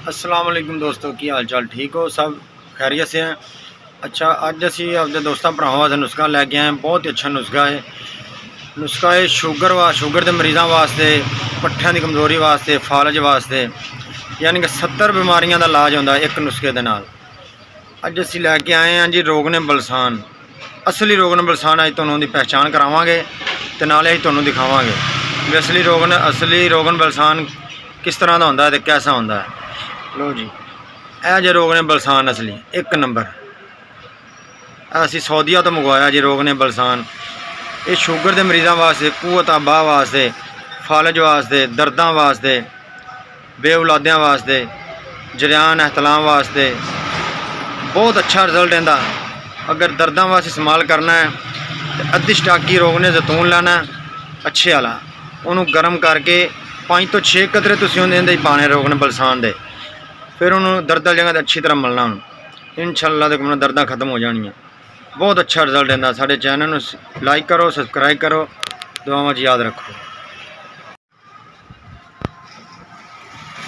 अस्सलाम वालेकुम दोस्तों, की हाल चाल? ठीक हो सब? खैरियत से हैं? अच्छा, अज असी अपने दोस्तों भरावां वास्ते नुस्खा लैके आए हैं। बहुत ही अच्छा नुस्खा है। नुस्खा है शुगर के मरीज़ों वास्ते, पट्ठियां की कमज़ोरी वास्ते, फालज वास्ते, यानी कि 70 बीमारियों का इलाज होंदा है एक नुस्खे दे नाल। अज असी लैके आए हैं जी रोगने बलसान। असली रोगन बलसान अज तुहानूं दी पहचान करावांगे ते नाले असीं तुहानूं दिखावांगे भी असली रोगन बलसान किस तरह का होंदा है ते कैसा होंदा है। लो जी, यह जे रोग ने बलसान असली एक नंबर असी सऊदीया तो मंगवाया जी। रोग ने बलसान ये शुगर के मरीज़ों वास्ते, कुवत आबा वास्ते, फालज वास्ते, दर्दां वास्ते, बेऔलादियां वास्ते, जरियान एहतलाम वास्ते बहुत अच्छा रिजल्ट इहदा। अगर दर्दां वास्ते इस्तेमाल करना है तो अद्धी स्टाकी रोग ने जैतून लेना अच्छे वाला, उन्होंने गर्म करके 5 तो 6 कतरे तुसीं उहदे पाने रोग ने बलसान दे, फिर उन्होंने दर्द जगह तो अच्छी तरह मलना। इंशाअल्लाह तक दर्द खत्म हो जानियाँ। बहुत अच्छा रिजल्ट इहदा। साडे चैनल नूं लाइक करो, सबसक्राइब करो, दुआवां च याद रखो।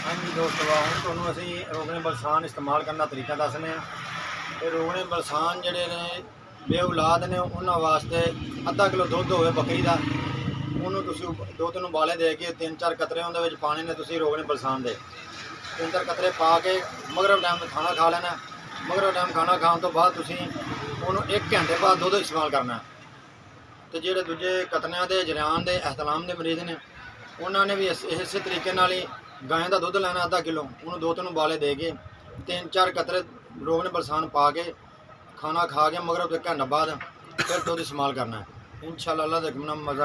हाँ जी दोस्तों, हुण तुहानूं असीं रोगने बलसान इस्तेमाल करने का तरीका दसने हैं। ये रोगने बलसान जिहड़े ने बेऔलाद ने उन्हां वास्ते अद्धा किलो दुध होवे बकरी का, उन्होंने तुसीं 2-3 उबाले दे के 3-4 कतरे उहदे विच पाने ने तुसीं रोगने बलसान दे। 3-4 कतरे पा के मगरब टाइम खाना खा लेना। मगरब टाइम खाना खाने तो बाद तुसीं उन्होंने 1 घंटे बाद दुध इस्तेमाल करना है। तो जोड़े दूजे कतनियां दे, जरियान दे, एहतलाम के मरीज़ ने उन्होंने भी इस तरीके नाल ही गाय का दुध लेना अद्धा किलो, उन्होंने 2-3 उबाले दे के 3-4 कतरे रोगने बलसान पा के खाना खा के मगरब 1 घंटे बाद फिर दुध इस्तेमाल करना है। इंशाअल्लाह अल्लाह दे हुक्म नाल मज़ा